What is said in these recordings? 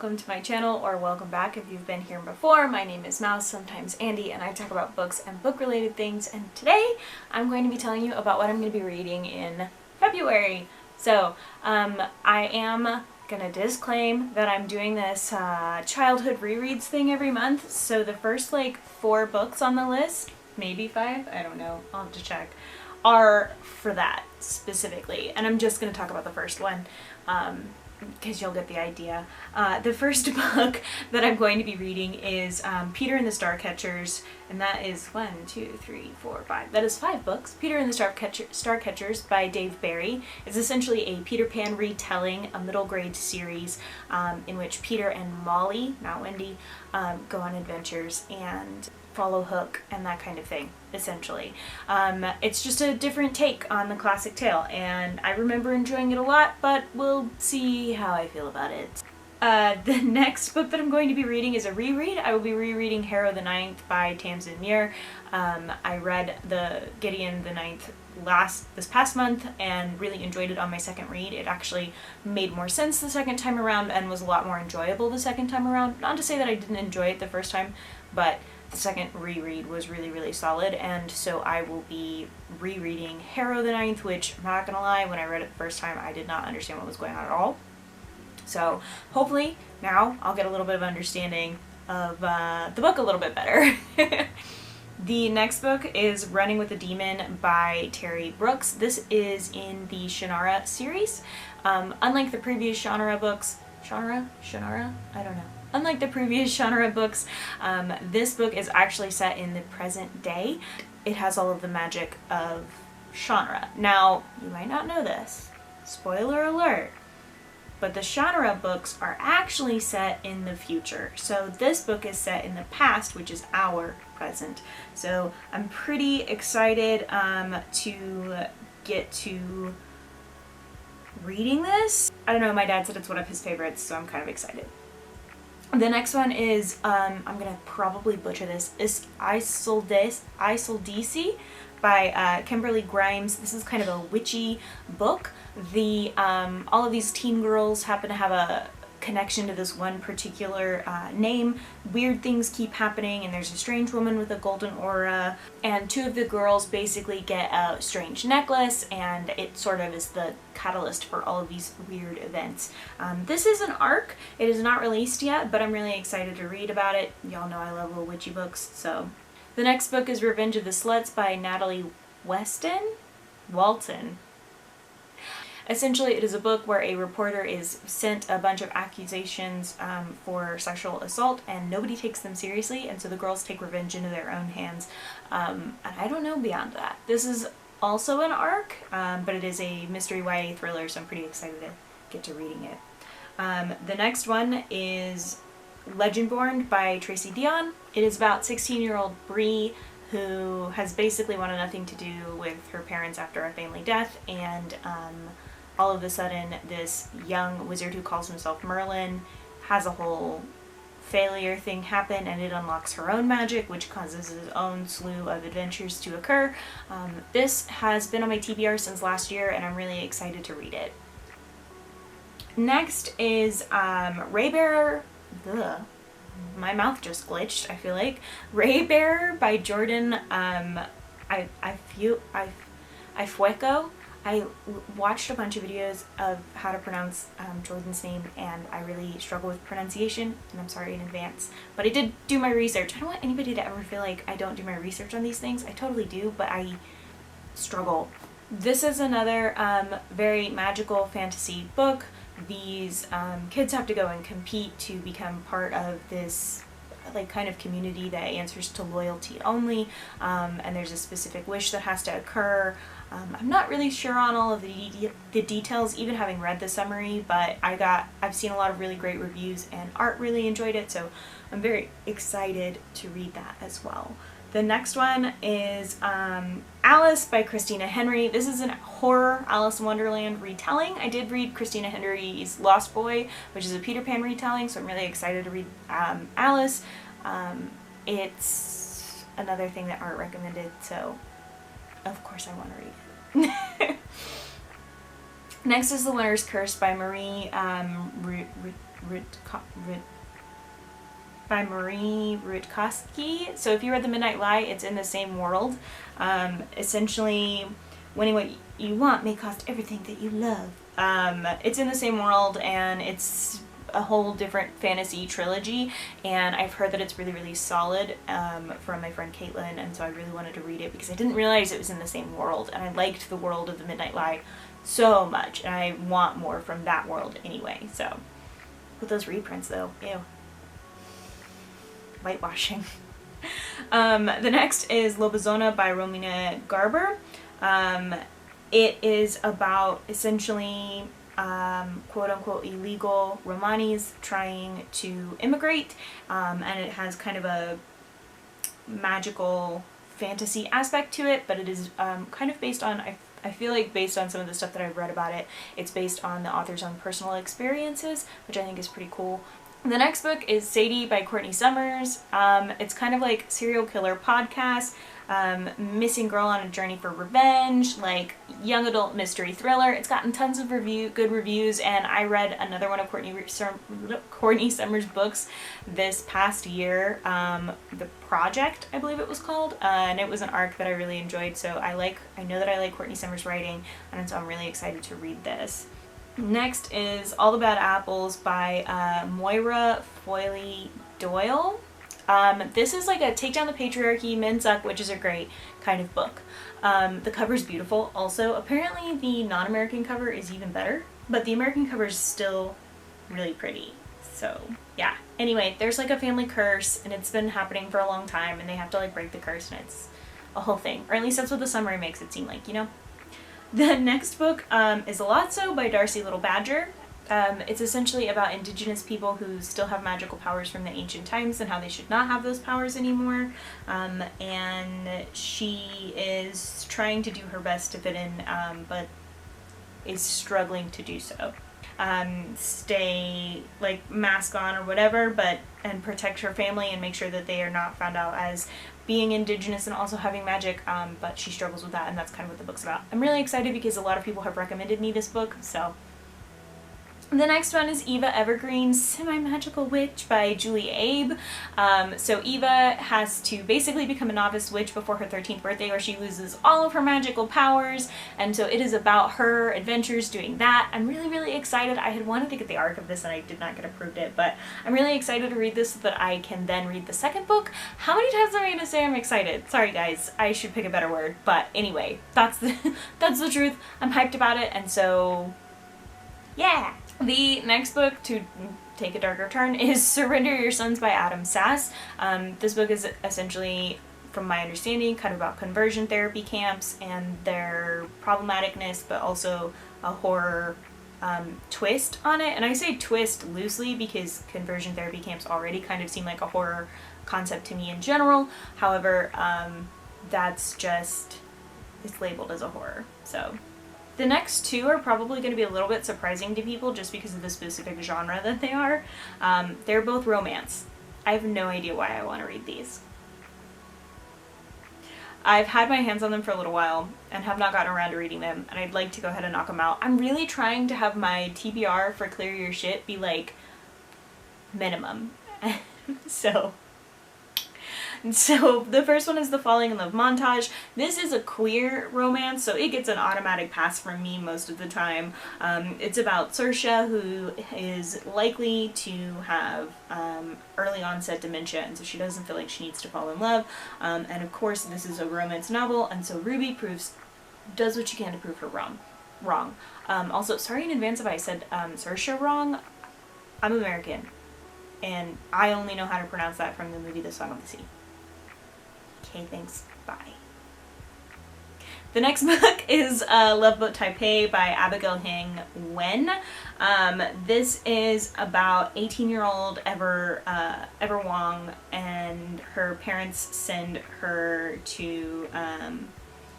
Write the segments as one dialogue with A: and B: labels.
A: welcome to my channel, or welcome back if you've been here before. My name is Mouse, sometimes Andy, and I talk about books and book-related things, and today I'm going to be telling you about what I'm going to be reading in February. So, I am gonna disclaim that I'm doing this childhood rereads thing every month, so the first 4 books on the list, maybe 5, I don't know, I'll have to check, are for that specifically, and I'm just gonna talk about the first one. Because you'll get the idea. The first book that I'm going to be reading is Peter and the Starcatchers, and that is 1, 2, 3, 4, 5. That is 5 books. Peter and the Starcatchers by Dave Barry. It's essentially a Peter Pan retelling, a middle grade series in which Peter and Molly, not Wendy, go on adventures and follow Hook and that kind of thing, essentially. It's just a different take on the classic tale, and I remember enjoying it a lot, but we'll see how I feel about it. The next book that I'm going to be reading is a reread. I will be rereading Harrow the Ninth by Tamsin Muir. I read the Gideon the Ninth this past month and really enjoyed it on my second read. It actually made more sense the second time around and was a lot more enjoyable the second time around. Not to say that I didn't enjoy it the first time, but the second reread was really, really solid, and so I will be rereading Harrow the Ninth, which, I'm not gonna lie, when I read it the first time I did not understand what was going on at all. So hopefully now I'll get a little bit of understanding of the book a little bit better. The next book is Running with a Demon by Terry Brooks. This is in the Shannara series. Unlike the previous Shannara books, Shannara? I don't know. Unlike the previous Shannara books, this book is actually set in the present day. It has all of the magic of Shannara. Now, you might not know this. Spoiler alert. But the Shannara books are actually set in the future. So this book is set in the past, which is our present. So I'm pretty excited to get to reading this. I don't know, my dad said it's one of his favorites, so I'm kind of excited. The next one is, I'm gonna probably butcher this, is Isoldesi by Kimberly Grimes. This is kind of a witchy book. All of these teen girls happen to have a connection to this one particular name. Weird things keep happening, and there's a strange woman with a golden aura, and 2 of the girls basically get a strange necklace, and it sort of is the catalyst for all of these weird events. This is an arc. It is not released yet, but I'm really excited to read about it. Y'all know I love little witchy books, so. The next book is Revenge of the Sluts by Natalie Walton. Essentially, it is a book where a reporter is sent a bunch of accusations for sexual assault, and nobody takes them seriously, and so the girls take revenge into their own hands. And I don't know beyond that. This is also an arc, but it is a mystery YA thriller, so I'm pretty excited to get to reading it. The next one is Legendborn by Tracy Deonn. It is about 16-year-old Bree, who has basically wanted nothing to do with her parents after a family death, and all of a sudden this young wizard who calls himself Merlin has a whole failure thing happen, and it unlocks her own magic, which causes his own slew of adventures to occur. This has been on my TBR since last year, and I'm really excited to read it. Next is Raybearer. My mouth just glitched, I feel like. Raybearer by Jordan Ifueko. I watched a bunch of videos of how to pronounce Jordan's name, and I really struggle with pronunciation, and I'm sorry in advance. But I did do my research. I don't want anybody to ever feel like I don't do my research on these things. I totally do, but I struggle. This is another very magical fantasy book. These kids have to go and compete to become part of this kind of community that answers to loyalty only, and there's a specific wish that has to occur. I'm not really sure on all of the details, even having read the summary, but I've seen a lot of really great reviews, and Art really enjoyed it, so I'm very excited to read that as well. The next one is Alice by Christina Henry. This is a horror Alice in Wonderland retelling. I did read Christina Henry's Lost Boy, which is a Peter Pan retelling, so I'm really excited to read Alice. It's another thing that Art recommended, so of course I want to read it. Next is The Winter's Curse by Marie by Marie Rutkoski. So if you read The Midnight Lie, it's in the same world. Essentially, winning what you want may cost everything that you love. It's in the same world, and it's a whole different fantasy trilogy, and I've heard that it's really, really solid from my friend Caitlin, and so I really wanted to read it because I didn't realize it was in the same world, and I liked the world of The Midnight Lie so much, and I want more from that world anyway. So with those reprints though, ew. Whitewashing. The next is Lobezona by Romina Garber. It is about essentially quote-unquote illegal Romanis trying to immigrate, and it has kind of a magical fantasy aspect to it, but it is kind of based on, I feel like based on some of the stuff that I've read about it, it's based on the author's own personal experiences, which I think is pretty cool. The next book is Sadie by Courtney Summers. It's kind of like serial killer podcast, missing girl on a journey for revenge, like young adult mystery thriller. It's gotten tons of good reviews, and I read another one of Courtney Summers' books this past year, The Project, I believe it was called, and it was an arc that I really enjoyed. So I know that I like Courtney Summers' writing, and so I'm really excited to read this. Next is All the Bad Apples by Moira Foyle Doyle. This is like a take down the patriarchy, men suck, witches are great kind of book. The cover's beautiful. Also, apparently the non-American cover is even better, but the American cover is still really pretty. So yeah. Anyway, there's like a family curse, and it's been happening for a long time, and they have to like break the curse, and it's a whole thing. Or at least that's what the summary makes it seem like, you know? The next book is Alazzo by Darcy Little Badger. It's essentially about indigenous people who still have magical powers from the ancient times and how they should not have those powers anymore. And she is trying to do her best to fit in, but is struggling to do so. Stay like mask on or whatever, and protect her family and make sure that they are not found out as being indigenous and also having magic, but she struggles with that, and that's kind of what the book's about. I'm really excited because a lot of people have recommended me this book, so. The next one is Eva Evergreen's Semi-Magical Witch by Julie Abe. So Eva has to basically become a novice witch before her 13th birthday, or she loses all of her magical powers, and so it is about her adventures doing that. I'm really, really excited. I had wanted to get the arc of this and I did not get approved it, but I'm really excited to read this so that I can then read the second book. How many times am I going to say I'm excited? Sorry guys, I should pick a better word, but anyway, that's the truth. I'm hyped about it, and so yeah. The next book, to take a darker turn, is Surrender Your Sons by Adam Sass. This book is essentially, from my understanding, kind of about conversion therapy camps and their problematicness, but also a horror twist on it. And I say twist loosely because conversion therapy camps already kind of seem like a horror concept to me in general. However, that's just, it's labeled as a horror, so. The next two are probably going to be a little bit surprising to people just because of the specific genre that they are. They're both romance. I have no idea why I want to read these. I've had my hands on them for a little while and have not gotten around to reading them, and I'd like to go ahead and knock them out. I'm really trying to have my TBR for Clear Your Shit be like minimum. So the first one is The Falling in Love Montage. This is a queer romance, so it gets an automatic pass from me most of the time. It's about Saoirse, who is likely to have early onset dementia, and so she doesn't feel like she needs to fall in love. And of course, this is a romance novel, and so Ruby does what she can to prove her wrong. Also, sorry in advance if I said Saoirse wrong. I'm American, and I only know how to pronounce that from the movie The Song of the Sea. Okay, thanks. Bye. The next book is Love Boat Taipei by Abigail Hing Wen. This is about 18-year-old Ever Wong, and her parents send her to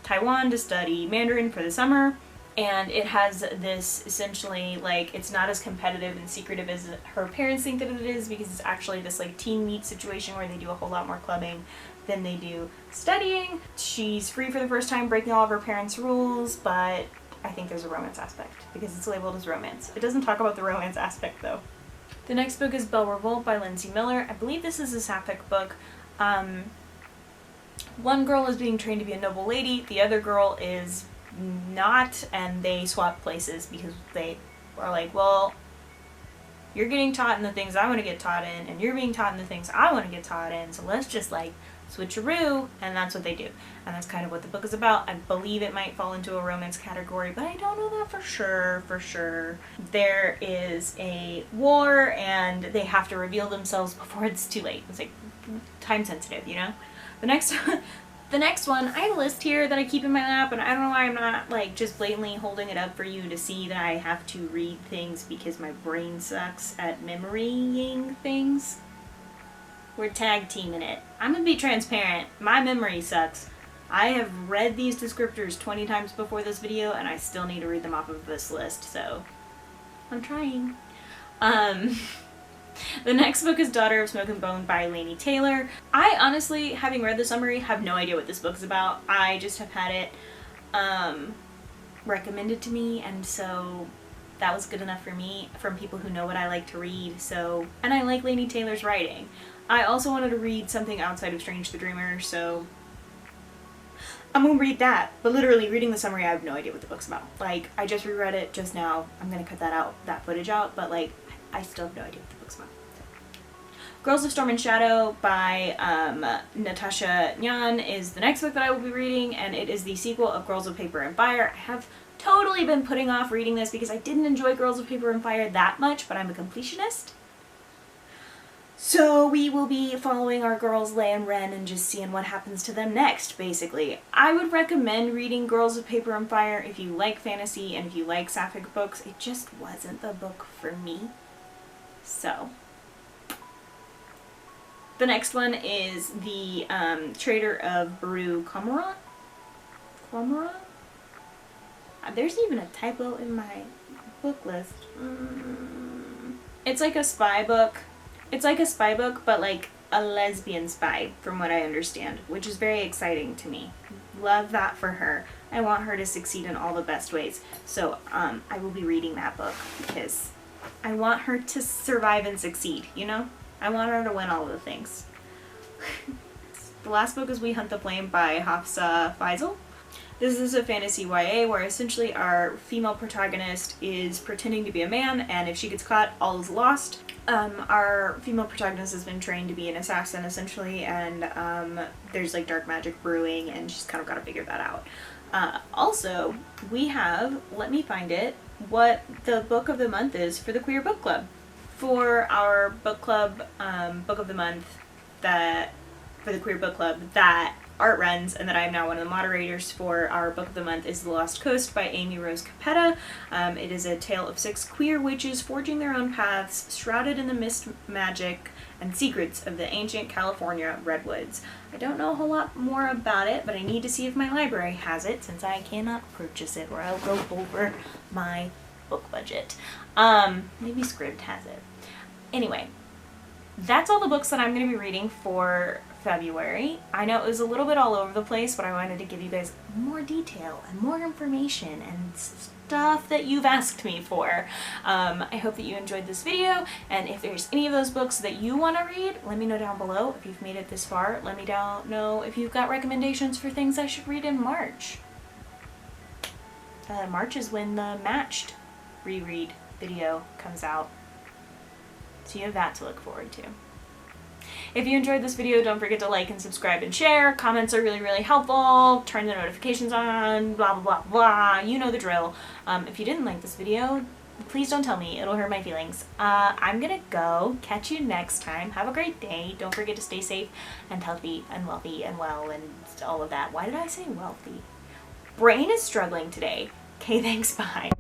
A: Taiwan to study Mandarin for the summer. And it has this essentially, like, it's not as competitive and secretive as her parents think that it is, because it's actually this like teen meet situation where they do a whole lot more clubbing than they do studying. She's free for the first time, breaking all of her parents' rules, but I think there's a romance aspect because it's labeled as romance. It doesn't talk about the romance aspect though. The next book is Belle Revolt by Lindsay Miller. I believe this is a sapphic book. One girl is being trained to be a noble lady, the other girl is not, and they swap places because they are like, well, you're getting taught in the things I want to get taught in, and you're being taught in the things I want to get taught in, so let's just like switcheroo, and that's what they do. And that's kind of what the book is about. I believe it might fall into a romance category, but I don't know that for sure. There is a war, and they have to reveal themselves before it's too late. It's like time sensitive, you know? The next one, I have a list here that I keep in my lap, and I don't know why I'm not like just blatantly holding it up for you to see that I have to read things because my brain sucks at memorying things. We're tag teaming it. I'm gonna be transparent. My memory sucks. I have read these descriptors 20 times before this video, and I still need to read them off of this list, so I'm trying. The next book is Daughter of Smoke and Bone by Laini Taylor. I honestly, having read the summary, have no idea what this book's about. I just have had it recommended to me, and so that was good enough for me from people who know what I like to read. So, and I like Laini Taylor's writing. I also wanted to read something outside of Strange the Dreamer, so I'm gonna read that. But literally, reading the summary, I have no idea what the book's about. Like, I just reread it just now. I'm gonna cut that footage out, but like, I still have no idea what the book's about. So. Girls of Storm and Shadow by Natasha Nyan is the next book that I will be reading, and it is the sequel of Girls of Paper and Fire. I have totally been putting off reading this because I didn't enjoy Girls of Paper and Fire that much, but I'm a completionist. So we will be following our girls Leio and Ren and just seeing what happens to them next, basically. I would recommend reading Girls of Paper and Fire if you like fantasy and if you like sapphic books. It just wasn't the book for me. So. The next one is the Trader of Baru Cormoran? There's even a typo in my book list. It's like a spy book. It's like a spy book, but like a lesbian spy, from what I understand, which is very exciting to me. Love that for her. I want her to succeed in all the best ways. So I will be reading that book because I want her to survive and succeed, you know? I want her to win all of the things. The last book is We Hunt the Flame by Hafsa Faisal. This is a fantasy YA where essentially our female protagonist is pretending to be a man, and if she gets caught, all is lost. Our female protagonist has been trained to be an assassin, essentially, and there's like dark magic brewing, and she's kind of got to figure that out. Also, we have, let me find it, what the book of the month is for the Queer Book Club. For our book club, book of the month, for the Queer Book Club, that Art runs, and that I am now one of the moderators for our book of the month, is The Lost Coast by Amy Rose Capetta. It is a tale of 6 queer witches forging their own paths, shrouded in the mist, magic, and secrets of the ancient California redwoods. I don't know a whole lot more about it, but I need to see if my library has it, since I cannot purchase it or I'll go over my book budget. Maybe Scribd has it. Anyway, that's all the books that I'm going to be reading for February. I know it was a little bit all over the place, but I wanted to give you guys more detail and more information and stuff that you've asked me for. I hope that you enjoyed this video, and if there's any of those books that you want to read, let me know down below. If you've made it this far, let me know if you've got recommendations for things I should read in March. March is when the Matched reread video comes out, so you have that to look forward to. If you enjoyed this video, don't forget to like and subscribe and share. Comments are really, really helpful. Turn the notifications on, blah, blah, blah, blah. You know the drill. If you didn't like this video, please don't tell me. It'll hurt my feelings. I'm gonna go. Catch you next time. Have a great day. Don't forget to stay safe and healthy and wealthy and well and all of that. Why did I say wealthy? Brain is struggling today. Okay, thanks. Bye.